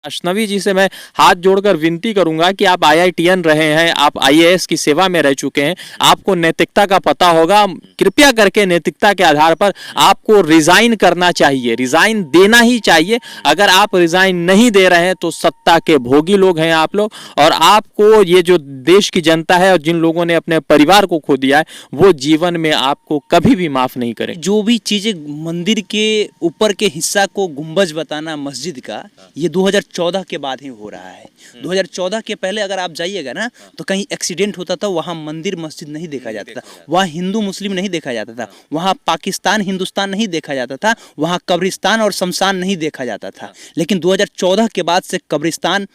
अश्नवी जी से मैं हाथ जोड़कर विनती करूंगा कि आप आईआईटीएन रहे हैं, आप आईएएस की सेवा में रह चुके हैं, आपको नैतिकता का पता होगा। कृपया करके नैतिकता के आधार पर आपको रिजाइन करना चाहिए, रिजाइन देना ही चाहिए। अगर आप रिजाइन नहीं दे रहे हैं तो सत्ता के भोगी लोग हैं आप लोग, और आपको ये जो देश की जनता है और जिन लोगों ने अपने परिवार को खो दिया है वो जीवन में आपको कभी भी माफ नहीं करें। जो भी चीजें मंदिर के ऊपर के हिस्सा को गुंबज बताना मस्जिद का, ये 2014 के बाद ही हो रहा है। 2014 के पहले अगर आप जाइएगा ना तो कहीं एक्सीडेंट होता था, वहाँ मंदिर मस्जिद नहीं देखा जाता था, वहाँ हिंदू मुस्लिम नहीं देखा जाता था, वहाँ पाकिस्तान हिंदुस्तान नहीं देखा जाता था, वहाँ कब्रिस्तान और शमशान नहीं देखा जाता था। लेकिन 2014 के बाद से कब्रिस्तान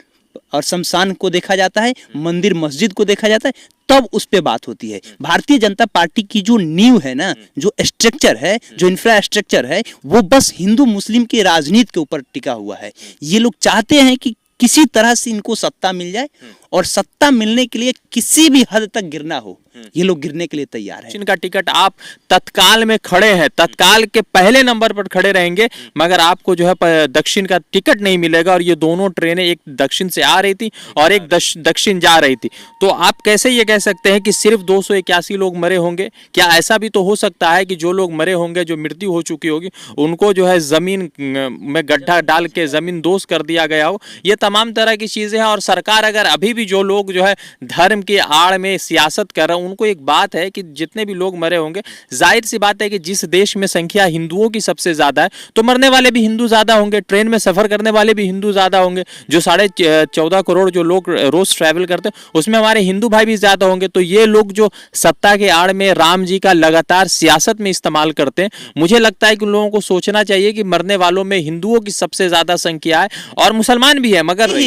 और शमशान को देखा जाता है, मंदिर मस्जिद को देखा जाता है, तब उस पे बात होती है। भारतीय जनता पार्टी की जो नींव है ना, जो स्ट्रक्चर है, जो इंफ्रास्ट्रक्चर है, वो बस हिंदू मुस्लिम की राजनीति के ऊपर टिका हुआ है। ये लोग चाहते हैं कि किसी तरह से इनको सत्ता मिल जाए, और सत्ता मिलने के लिए किसी भी हद तक गिरना हो, ये लोग गिरने के लिए तैयार हैं। इनका टिकट आप तत्काल में खड़े हैं, तत्काल के पहले नंबर पर खड़े रहेंगे, मगर आपको जो है दक्षिण का टिकट नहीं मिलेगा। और ये दोनों ट्रेनें एक दक्षिण से आ रही थी और एक दक्षिण जा रही थी, तो आप कैसे ये कह सकते हैं कि सिर्फ 281 लोग मरे होंगे? क्या ऐसा भी तो हो सकता है कि जो लोग मरे होंगे, जो मृत्यु हो चुकी होगी, उनको जो है जमीन में गड्ढा डाल के जमीन दोष कर दिया गया हो? ये तमाम तरह की चीजें हैं। और सरकार अगर अभी भी जो लोग जो है धर्म की आड़ में सियासत कर रहे हैं, उनको एक बात है कि जितने भी लोग मरे होंगे, जाहिर सी बात है कि जिस देश में संख्या हिंदुओं की सबसे ज्यादा है तो मरने वाले भी हिंदू ज्यादा होंगे, ट्रेन में सफर करने वाले भी हिंदू ज्यादा होंगे। जो 14.5 करोड़ जो लोग रोज ट्रैवल करते हैं उसमें हमारे हिंदू भाई भी ज्यादा होंगे। तो ये लोग जो सत्ता के आड़ में राम जी का लगातार सियासत में इस्तेमाल करते हैं, मुझे लगता है कि उन लोगों को सोचना चाहिए कि मरने वालों में हिंदुओं की सबसे ज्यादा संख्या है और मुसलमान भी है। मगर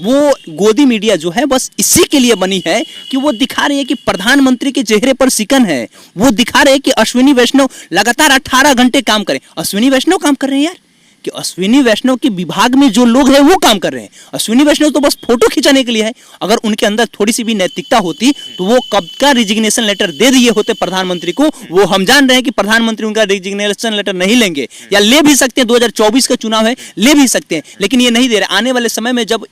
वो गोदी मीडिया जो है बस इसी के लिए बनी है कि वो दिखा रही है कि प्रधानमंत्री के चेहरे पर सिकन है। वो दिखा रहे हैं कि अश्विनी वैष्णव लगातार 18 घंटे काम करें। अश्विनी वैष्णव काम कर रहे हैं यार, कि अश्विनी वैष्णव के विभाग में जो लोग हैं वो काम कर रहे हैं। अश्विनी वैष्णव तो बस फोटो खिंचाने के लिए है। अगर उनके अंदर थोड़ी सी भी नैतिकता होती तो वो कब का रिजिग्नेशन लेटर दे दिए होते प्रधानमंत्री को। वो हम जान रहे हैं कि प्रधानमंत्री उनका रिजिग्नेशन लेटर नहीं लेंगे, या ले भी सकते हैं, 2024 का चुनाव है, ले भी सकते हैं, लेकिन ये नहीं दे रहे। आने वाले समय में जब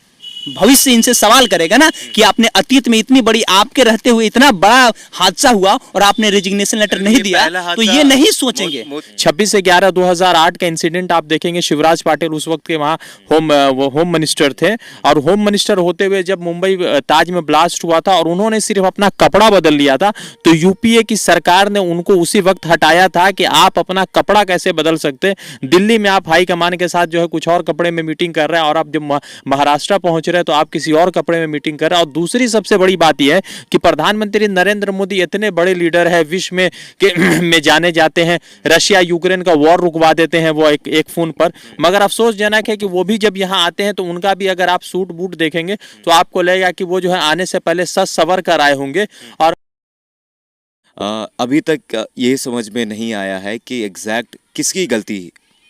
भविष्य इनसे सवाल करेगा ना कि आपने अतीत में इतनी बड़ी, आपके रहते हुए इतना बड़ा हादसा हुआ और आपने रेजिग्नेशन लेटर नहीं दिया, तो ये नहीं सोचेंगे। 26/11/2008 का इंसिडेंट आप देखेंगे। शिवराज पाटिल उस वक्त के वहाँ होम मिनिस्टर थे, और होम मिनिस्टर होते हुए जब मुंबई ताज में ब्लास्ट हुआ था और उन्होंने सिर्फ अपना कपड़ा बदल लिया था, तो यूपीए की सरकार ने उनको उसी वक्त हटाया था कि आप अपना कपड़ा कैसे बदल सकते। दिल्ली में आप हाईकमान के साथ जो है कुछ और कपड़े में मीटिंग कर रहे हैं, और आप जब महाराष्ट्र पहुंच रहे तो आप किसी और कपड़े में मीटिंग कर रहे हैं। और दूसरी सबसे बड़ी बात यह है कि प्रधानमंत्री नरेंद्र मोदी इतने बड़े लीडर है, विश्व में जाने जाते हैं, रशिया यूक्रेन का वॉर रुकवा देते हैं वो एक फोन पर। मगर अफसोसजनक है कि वो भी जब यहाँ आते हैं तो उनका भी अगर आप सूट बूट देखेंगे तो आपको लगेगा कि वो जो है आने से पहले सज सवर कर आए होंगे। और अभी तक ये समझ में नहीं आया है कि एग्जैक्ट किसकी गलती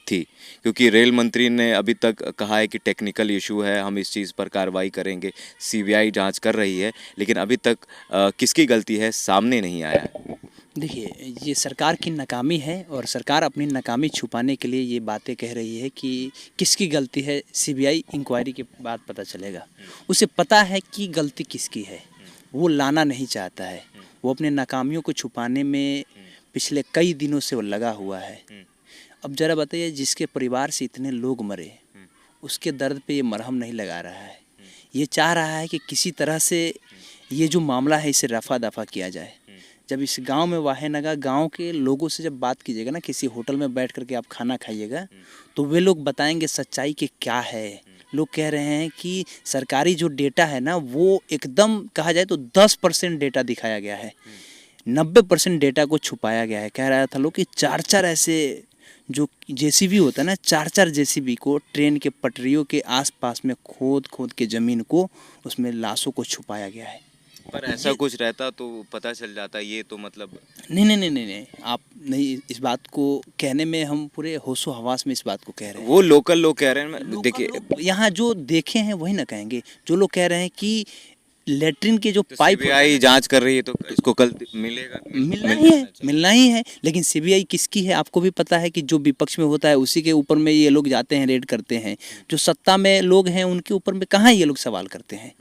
थी, क्योंकि रेल मंत्री ने अभी तक कहा है कि टेक्निकल इशू है, हम इस चीज़ पर कार्रवाई करेंगे, सीबीआई जांच कर रही है, लेकिन अभी तक किसकी गलती है सामने नहीं आया है। देखिए, ये सरकार की नाकामी है, और सरकार अपनी नाकामी छुपाने के लिए ये बातें कह रही है कि किसकी गलती है, सीबीआई इंक्वायरी के बाद पता चलेगा। उसे पता है कि गलती किसकी है, वो लाना नहीं चाहता है। वो अपने नाकामियों को छुपाने में पिछले कई दिनों से वो लगा हुआ है। अब जरा बताइए, जिसके परिवार से इतने लोग मरे, उसके दर्द पे ये मरहम नहीं लगा रहा है। ये चाह रहा है कि किसी तरह से ये जो मामला है इसे रफा दफा किया जाए। जब इस गांव में वाहेनगा गांव के लोगों से जब बात कीजिएगा ना, किसी होटल में बैठ करके आप खाना खाइएगा, तो वे लोग बताएंगे सच्चाई कि क्या है। लोग कह रहे हैं कि सरकारी जो डेटा है ना, वो एकदम कहा जाए तो 10% डेटा दिखाया गया है, 90% डेटा को छुपाया गया है। कह रहा था लोग कि 4 ऐसे जो जेसीबी होता है ना, 4 जेसीबी को ट्रेन के पटरियों के आसपास में खोद के ज़मीन को, उसमें लाशों को छुपाया गया है। पर ऐसा कुछ रहता तो पता चल जाता, ये तो मतलब नहीं, आप नहीं, इस बात को कहने में हम पूरे होशो हवास में इस बात को कह रहे हैं। वो लोकल लोग कह रहे हैं। देखिए, यहाँ जो देखे हैं वही ना कहेंगे। जो लोग कह रहे हैं कि लेटरिन के जो तो पाइप सीबीआई जांच कर रही है तो इसको कल मिलेगा। मिलना ही है। लेकिन सीबीआई किसकी है आपको भी पता है कि जो विपक्ष में होता है उसी के ऊपर में ये लोग जाते हैं, रेड करते हैं। जो सत्ता में लोग हैं उनके ऊपर में कहाँ ये लोग सवाल करते हैं।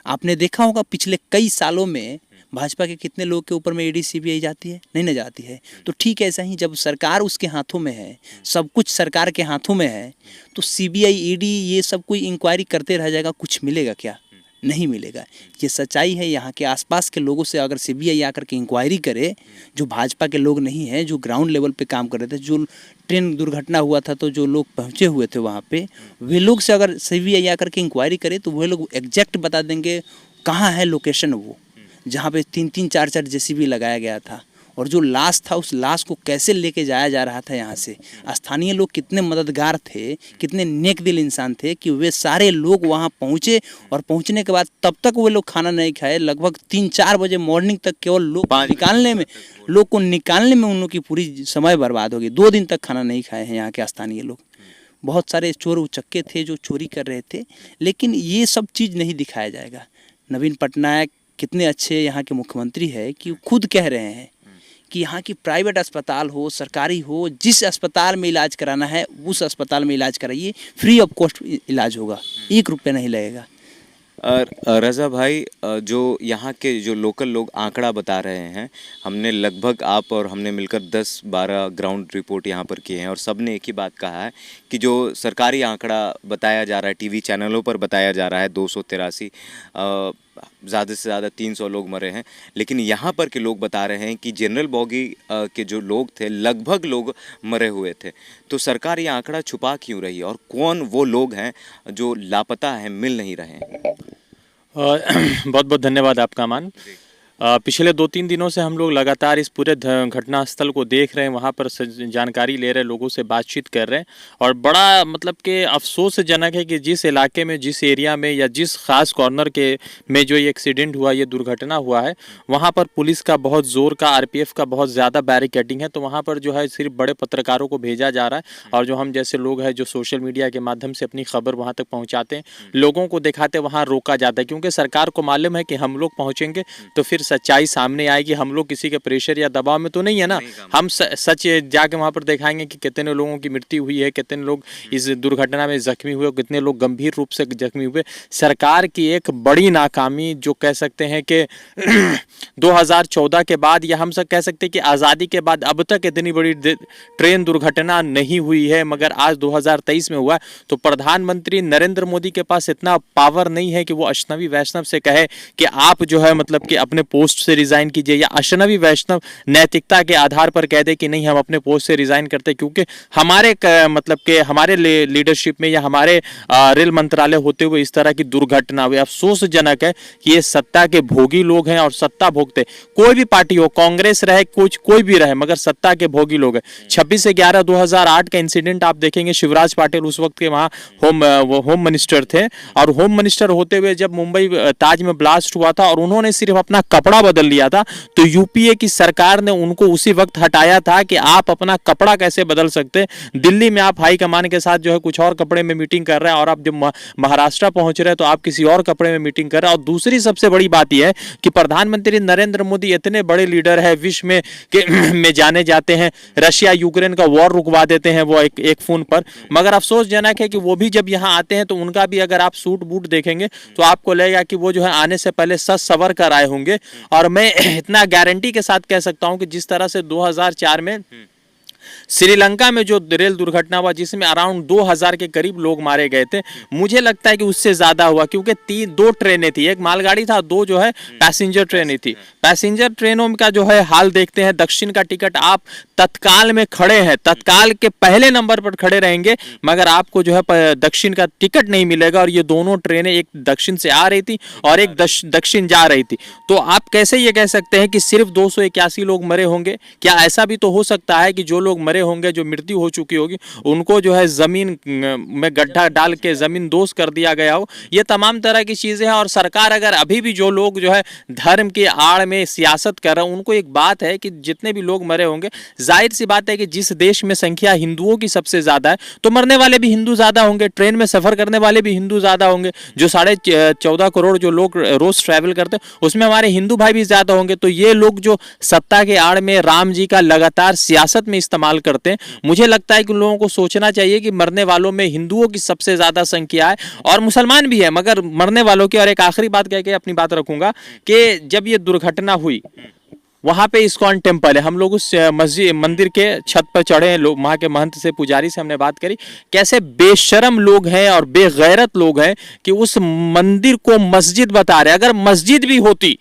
आपने देखा होगा पिछले कई सालों में भाजपा के कितने लोग के ऊपर में ईडी सीबीआई जाती है, नहीं ना जाती है। तो ठीक ऐसा ही जब सरकार उसके हाथों में है, सब कुछ सरकार के हाथों में है, तो सीबीआई ईडी ये सब कोई इंक्वायरी करते रह जाएगा, कुछ मिलेगा क्या? नहीं मिलेगा। ये सच्चाई है। यहाँ के आसपास के लोगों से अगर सीबीआई आकर के इंक्वायरी करे, जो भाजपा के लोग नहीं हैं, जो ग्राउंड लेवल पे काम कर रहे थे, जो ट्रेन दुर्घटना हुआ था तो जो लोग पहुँचे हुए थे वहाँ पे, वे लोग से अगर सीबीआई आकर के इंक्वायरी करे तो वे लोग एग्जैक्ट बता देंगे कहाँ है लोकेशन वो, जहाँ पे 3-3 4-4 जेसीबी लगाया गया था, और जो लाश था उस लाश को कैसे लेके जाया जा रहा था यहाँ से। स्थानीय लोग कितने मददगार थे, कितने नेक दिल इंसान थे कि वे सारे लोग वहाँ पहुँचे, और पहुँचने के बाद तब तक वे लोग खाना नहीं खाए। लगभग 3-4 बजे मॉर्निंग तक केवल लोग निकालने में, लोग को निकालने में उन लोग की पूरी समय बर्बाद हो गई। 2 दिन तक खाना नहीं खाए हैं यहाँ के स्थानीय लोग। बहुत सारे चोर उचक्के थे जो चोरी कर रहे थे, लेकिन ये सब चीज़ नहीं दिखाया जाएगा। नवीन पटनायक कितने अच्छे यहाँ के मुख्यमंत्री है कि खुद कह रहे हैं कि यहाँ की प्राइवेट अस्पताल हो, सरकारी हो, जिस अस्पताल में इलाज कराना है उस अस्पताल में इलाज कराइए, फ्री ऑफ कॉस्ट इलाज होगा, 1 रुपया नहीं लगेगा। रज़ा भाई, जो यहाँ के जो लोकल लोग आंकड़ा बता रहे हैं, हमने लगभग आप और हमने मिलकर 10-12 ग्राउंड रिपोर्ट यहाँ पर किए हैं, और सब ने एक ही बात कहा है कि जो सरकारी आंकड़ा बताया जा रहा है, टीवी चैनलों पर बताया जा रहा है 283, ज़्यादा से ज़्यादा 300 लोग मरे हैं, लेकिन यहाँ पर के लोग बता रहे हैं कि जनरल बॉगी के जो लोग थे लगभग लोग मरे हुए थे। तो सरकार ये आंकड़ा छुपा क्यों रही है, और कौन वो लोग हैं जो लापता हैं, मिल नहीं रहे हैं? बहुत बहुत धन्यवाद आपका मान। पिछले 2-3 दिनों से हम लोग लगातार इस पूरे घटना स्थल को देख रहे हैं, वहाँ पर जानकारी ले रहे हैं, लोगों से बातचीत कर रहे हैं, और बड़ा मतलब कि अफसोसजनक है कि जिस इलाके में, जिस एरिया में या जिस खास कॉर्नर के में जो ये एक्सीडेंट हुआ, ये दुर्घटना हुआ है, वहाँ पर पुलिस का बहुत ज़ोर का, आरपीएफ का बहुत ज़्यादा बैरिकेडिंग है। तो वहाँ पर जो है सिर्फ बड़े पत्रकारों को भेजा जा रहा है, और जो हम जैसे लोग हैं जो सोशल मीडिया के माध्यम से अपनी खबर वहाँ तक पहुँचाते हैं, लोगों को दिखाते, वहाँ रोका जाता है, क्योंकि सरकार को मालूम है कि हम लोग पहुँचेंगे तो फिर सच्चाई सामने आएगी। हम लोग किसी के प्रेशर या दबाव में तो नहीं है ना, हम सच जाके वहां पर दिखाएंगे कि कितने लोगों की मृत्यु हुई है, कितने लोग इस दुर्घटना में जख्मी हुए, कितने लोग गंभीर रूप से जख्मी हुए। सरकार की एक बड़ी नाकामी, जो कह सकते हैं कि 2014 के बाद, या हम सब कह सकते हैं कि आज़ादी के बाद अब तक इतनी बड़ी ट्रेन दुर्घटना नहीं हुई है, मगर आज 2023 में हुआ। तो प्रधानमंत्री नरेंद्र मोदी के पास इतना पावर नहीं है कि वो अश्नवी वैष्णव से कहे कि आप जो है मतलब कि अपने पोस्ट से रिजाइन कीजिए, या अश्नवी वैष्णव नैतिकता के आधार पर कह दे कि नहीं हम अपने पोस्ट से रिजाइन करते, क्योंकि हमारे मतलब के हमारे लीडरशिप में या हमारे रेल मंत्रालय होते हुए इस तरह की दुर्घटना हुई। अफसोसजनक है कि ये सत्ता के भोगी लोग हैं, और सत्ता भोगते, कोई भी पार्टी हो, कांग्रेस रहे, कुछ कोई भी रहे, मगर सत्ता के भोगी लोग हैं। 26/11/2008 का इंसिडेंट आप देखेंगे, शिवराज पाटिल उस वक्त के वहाँ होम मिनिस्टर थे, और होम मिनिस्टर होते हुए जब मुंबई ताज में ब्लास्ट हुआ था और उन्होंने सिर्फ अपना कपड़ा बदल लिया था, तो यूपीए की सरकार ने उनको उसी वक्त हटाया था कि आप अपना कपड़ा कैसे बदल सकते। दिल्ली में आप हाई कमान के साथ जो है कुछ और कपड़े में मीटिंग कर रहे हैं, और आप जब महाराष्ट्र पहुंच रहे हैं तो आप किसी और कपड़े में मीटिंग कर रहे हैं। और दूसरी सबसे बड़ी बात यह है कि प्रधानमंत्री नरेंद्र मोदी इतने बड़े लीडर है, विश्व में में जाने जाते हैं, रशिया यूक्रेन का वॉर रुकवा देते हैं वो एक फोन पर, मगर अफसोसजनक है कि वो भी जब यहाँ आते हैं तो उनका भी अगर आप सूट बूट देखेंगे तो आपको लगेगा कि वो जो है आने से पहले सच सवर कर आए होंगे। और मैं इतना गारंटी के साथ कह सकता हूं कि जिस तरह से 2004 में श्रीलंका में जो रेल दुर्घटना हुआ, जिसमें अराउंड 2000 के करीब लोग मारे गए थे, मुझे लगता है कि उससे ज्यादा हुआ, क्योंकि 2 ट्रेनें थी, एक मालगाड़ी था, 2 जो है पैसेंजर ट्रेनें थी। पैसेंजर ट्रेनों का जो है हाल देखते हैं, दक्षिण का टिकट आप तत्काल में खड़े हैं, तत्काल के पहले नंबर पर खड़े रहेंगे, मगर आपको जो है दक्षिण का टिकट नहीं मिलेगा। और ये दोनों ट्रेनें एक दक्षिण से आ रही थी और एक दक्षिण जा रही थी। तो आप कैसे ये कह सकते हैं कि सिर्फ 281 लोग मरे होंगे? क्या ऐसा भी तो हो सकता है कि जो लोग लोग मरे होंगे, जो मृत्यु हो चुकी होगी, उनको जो है जमीन में गड्ढा डाल के जमीन दोष कर दिया गया हो, ये तमाम तरह की चीजें हैं। और सरकार अगर अभी भी जो लोग जो है धर्म की आड़ में सियासत कर रहे हैं, उनको एक बात है कि जितने भी लोग मरे होंगे, जाहिर सी बात है कि जिस देश में संख्या हिंदुओं की सबसे ज्यादा है तो मरने वाले भी हिंदू ज्यादा होंगे, ट्रेन में सफर करने वाले भी हिंदू ज्यादा होंगे, जो 14.5 करोड़ जो लोग रोज ट्रैवल करते हैं उसमें हमारे हिंदू भाई भी ज्यादा होंगे। तो ये लोग जो सत्ता के आड़ में राम जी का लगातार सियासत में इस्तेमाल करते हैं, मुझे लगता है कि उन लोगों को सोचना चाहिए कि मरने वालों में हिंदुओं की सबसे ज्यादा संख्या है और मुसलमान भी है, मगर मरने वालों की। और एक आखिरी बात कह के अपनी बात रखूंगा कि जब ये दुर्घटना हुई, वहां पे इस्कॉन टेम्पल है, हम लोग उस मस्जिद मंदिर के छत पर चढ़े, लोग वहां के महंत से पुजारी से हमने बात करी, कैसे बेशरम लोग हैं और बेगैरत लोग हैं कि उस मंदिर को मस्जिद बता रहे। अगर मस्जिद भी होती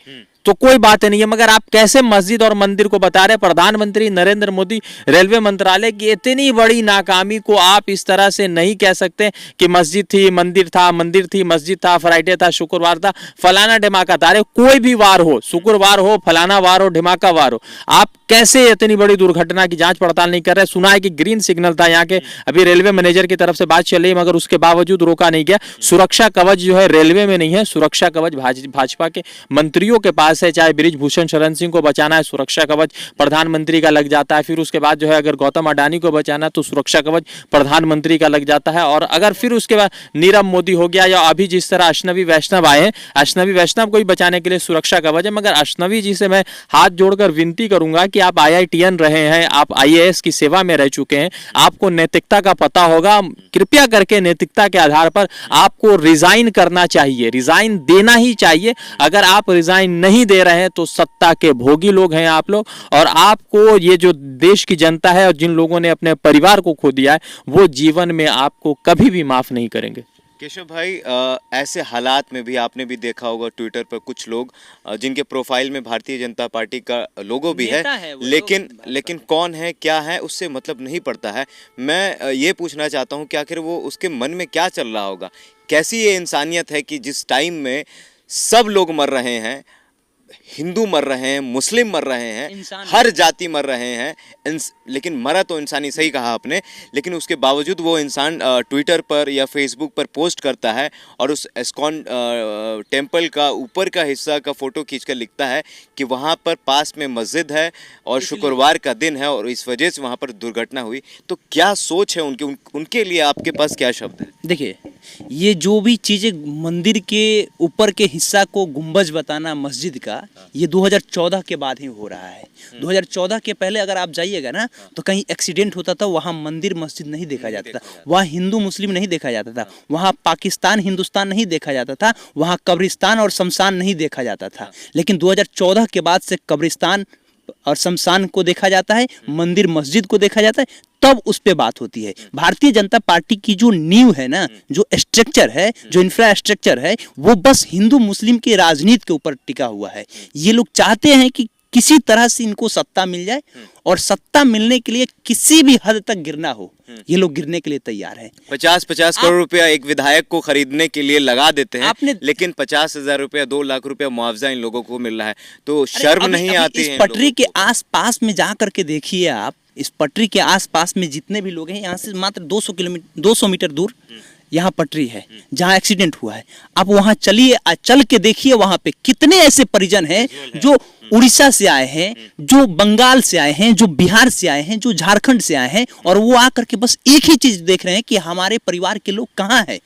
तो कोई बात नहीं है, मगर आप कैसे मस्जिद और मंदिर को बता रहे। प्रधानमंत्री नरेंद्र मोदी, रेलवे मंत्रालय की इतनी बड़ी नाकामी को आप इस तरह से नहीं कह सकते कि मस्जिद थी, मंदिर था, मंदिर थी, मस्जिद था, फ्राइडे था, शुक्रवार था, फलाना ढिमाका था। अरे कोई भी वार हो, शुक्रवार हो, फलाना वार हो, ढिमाका वार हो, आप कैसे इतनी बड़ी दुर्घटना की जांच पड़ताल नहीं कर रहे। सुना है कि ग्रीन सिग्नल था यहाँ के, अभी रेलवे मैनेजर की तरफ से बात चल रही, मगर उसके बावजूद रोका नहीं गया। सुरक्षा कवच जो है रेलवे में नहीं है, सुरक्षा कवच भाजपा के मंत्रियों के पास है। चाहे बृजभूषण शरण सिंह को बचाना है, सुरक्षा कवच प्रधानमंत्री का लग जाता है। फिर उसके बाद जो है अगर गौतम अडानी को बचाना है तो सुरक्षा कवच प्रधानमंत्री का लग जाता है। और अगर फिर उसके बाद नीरव मोदी हो गया, या अभी जिस तरह अश्नवी वैष्णव आए हैं, अश्नवी वैष्णव को ही बचाने के लिए सुरक्षा कवच है। मगर अश्नवी जी से मैं हाथ जोड़कर विनती करूंगा कि आप IITN रहे हैं, आप IAS की सेवा में रह चुके हैं, आपको नैतिकता का पता होगा, कृपया करके नैतिकता के आधार पर आपको रिजाइन करना चाहिए, रिजाइन देना ही चाहिए। अगर आप रिजाइन नहीं दे रहे हैं तो सत्ता के भोगी लोग हैं आप लोग, और आपको ये जो देश की जनता है और जिन लोगों ने अपने परिवार को खो दिया है, वो जीवन में आपको कभी भी माफ नहीं करेंगे। केशव भाई, ऐसे हालात में भी आपने भी देखा होगा ट्विटर पर कुछ लोग जिनके प्रोफाइल में भारतीय जनता पार्टी का लोगो भी है, लेकिन कौन है क्या है उससे मतलब नहीं पड़ता है। मैं ये पूछना चाहता हूँ कि आखिर वो उसके मन में क्या चल रहा होगा, कैसी ये इंसानियत है कि जिस टाइम में सब लोग मर रहे हैं, हिंदू मर रहे हैं, मुस्लिम मर रहे हैं, हर जाति मर रहे हैं, लेकिन मरा तो इंसान ही, सही कहा आपने, लेकिन उसके बावजूद वो इंसान ट्विटर पर या फेसबुक पर पोस्ट करता है और उस इस्कॉन टेम्पल का ऊपर का हिस्सा का फोटो खींचकर लिखता है कि वहाँ पर पास में मस्जिद है और शुक्रवार का दिन है और इस वजह से वहाँ पर दुर्घटना हुई। तो क्या सोच है उनके लिए, आपके पास क्या शब्द है? देखिए, ये जो भी चीज़ें मंदिर के ऊपर के हिस्सा को गुंबज बताना मस्जिद का, ये 2014 के बाद ही हो रहा है। 2014 के पहले अगर आप जाइएगा ना तो कहीं एक्सीडेंट होता था, वहाँ मंदिर मस्जिद नहीं देखा जाता था, वहाँ हिंदू मुस्लिम नहीं देखा जाता था, वहाँ पाकिस्तान हिंदुस्तान नहीं देखा जाता था, वहाँ कब्रिस्तान और शमशान नहीं देखा जाता था। लेकिन 2014 के बाद से कब्रिस्तान और शमशान को देखा जाता है, मंदिर मस्जिद को देखा जाता है, तब उस पे बात होती है। भारतीय जनता पार्टी की जो नींव है ना, जो स्ट्रक्चर है, जो इंफ्रास्ट्रक्चर है, वो बस हिंदू मुस्लिम के राजनीति के ऊपर टिका हुआ है। ये लोग चाहते हैं कि किसी तरह से इनको सत्ता मिल जाए, और सत्ता मिलने के लिए किसी भी हद तक गिरना हो, ये लोग गिरने के लिए तैयार है। 50-50 करोड़ रुपया एक विधायक को खरीदने के लिए लगा देते हैं, लेकिन 50,000 रुपया, 2 लाख रुपया मुआवजा इन लोगों को मिल रहा है, तो शर्म नहीं आती है? इस पटरी के आसपास में जा करके देखिए आप, इस पटरी के आसपास में जितने भी लोग हैं, यहाँ से मात्र 200 मीटर दूर यहाँ पटरी है जहाँ एक्सीडेंट हुआ है। आप वहाँ चलिए, चल के देखिए वहाँ पे कितने ऐसे परिजन हैं जो उड़ीसा से आए हैं, जो बंगाल से आए हैं, जो बिहार से आए हैं, जो झारखंड से आए हैं, और वो आकर के बस एक ही चीज देख रहे हैं कि हमारे परिवार के लोग कहाँ हैं।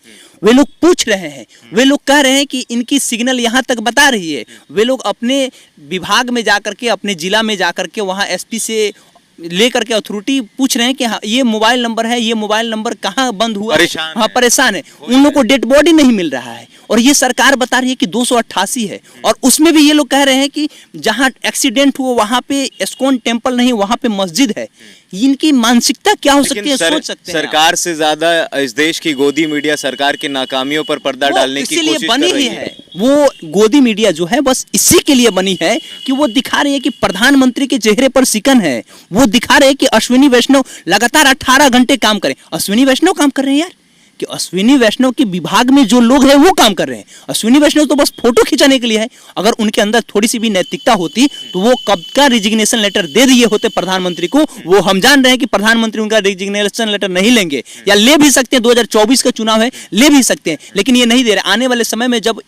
वे लोग पूछ रहे हैं, वे लोग कह रहे हैं कि इनकी सिग्नल यहाँ तक बता रही है। वे लोग अपने विभाग में जाकर के, अपने जिला में जाकर के वहाँ SP से लेकर के अथॉरिटी पूछ रहे हैं कि हाँ, ये मोबाइल नंबर है, ये मोबाइल नंबर कहाँ बंद हुआ, हाँ परेशान है। उन लोगों को डेड बॉडी नहीं मिल रहा है, और ये सरकार बता रही है कि 288 है, और उसमें भी ये लोग कह रहे हैं कि जहाँ एक्सीडेंट हुआ वहाँ पे इस्कॉन टेम्पल नहीं, वहाँ पे मस्जिद है। इनकी मानसिकता क्या हो सकती है, सोच सकते हैं। सरकार से ज्यादा इस देश की गोदी मीडिया सरकार की नाकामियों पर पर्दा डालने की कोशिश कर रही है। वो गोदी मीडिया जो है बस इसी के लिए बनी है कि वो दिखा रही है कि प्रधानमंत्री के चेहरे पर सिकन है। वो दिखा रहे हैं कि अश्विनी वैष्णव लगातार 18 घंटे काम करें। अश्विनी वैष्णव काम कर रहे हैं यार, कि अश्विनी वैष्णव के विभाग में जो लोग हैं वो काम कर रहे हैं। अश्विनी वैष्णव तो बस फोटो खिंचाने के लिए है। अगर उनके अंदर थोड़ी सी भी नैतिकता होती तो वो कब का रिजिग्नेशन लेटर दे दिए होते प्रधानमंत्री को। वो हम जान रहे हैं कि प्रधानमंत्री उनका रिजिग्नेशन लेटर नहीं लेंगे, या ले भी सकते हैं, 2024 का चुनाव है, ले भी सकते हैं, लेकिन ये नहीं दे रहे। आने वाले समय में जब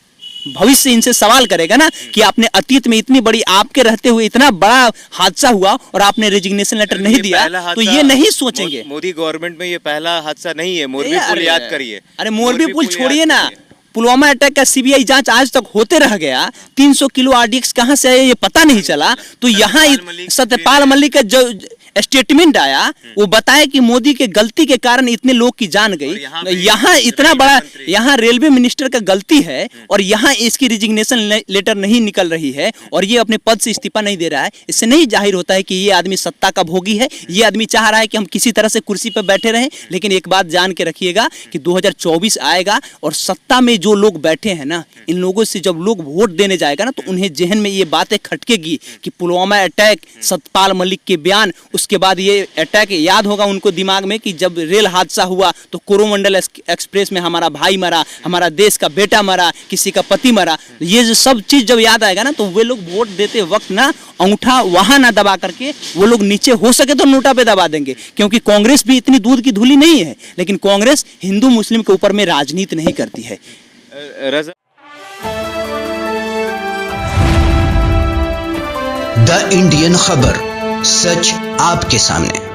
भविष्य इनसे सवाल करेगा ना कि आपने अतीत में इतनी बड़ी, आपके रहते हुए इतना बड़ा हादसा हुआ और आपने रेजिग्नेशन लेटर नहीं दिया, तो ये नहीं सोचेंगे। मोदी गवर्नमेंट में ये पहला हादसा नहीं है। मोरबी पुल याद करिए। अरे मोरबी पुल छोड़िए ना, पुलवामा अटैक का सीबीआई जांच आज तक होते रह गया। 300 किलो आरडीएक्स कहां से आया ये पता नहीं चला। तो यहाँ सत्यपाल मलिक का जो स्टेटमेंट आया वो बताया कि मोदी के गलती के कारण इतने लोग की जान गई। यहाँ इतना बड़ा, यहाँ रेलवे मिनिस्टर का गलती है और यहाँ इसकी रिजिग्नेशन लेटर नहीं निकल रही है और ये अपने पद से इस्तीफा नहीं दे रहा है। इससे नहीं जाहिर होता है कि ये आदमी सत्ता का भोगी है। ये आदमी चाह रहा है कि हम किसी तरह से कुर्सी पर बैठे रहें। लेकिन एक बात जान के रखिएगा कि 2024 आएगा और सत्ता में जो लोग बैठे हैं ना, इन लोगों से जब लोग वोट देने जाएगा ना, तो उन्हें जहन में ये बातें खटकेगी कि पुलवामा अटैक, सतपाल मलिक के बयान, उसके बाद ये अटैक याद होगा उनको दिमाग में कि जब रेल हादसा हुआ तो कोरोमंडल एक्सप्रेस में हमारा भाई मरा, हमारा देश का बेटा मरा, किसी का पति मरा। ये जो सब चीज जब याद आएगा ना, तो वे लोग वोट देते वक्त ना अंगूठा वहां ना दबा करके वो लोग नीचे हो सके तो नोटा पे दबा देंगे। क्योंकि कांग्रेस भी इतनी दूध की धूली नहीं है, लेकिन कांग्रेस हिंदू मुस्लिम के ऊपर में राजनीति नहीं करती है। द इंडियन खबर, सच आपके सामने।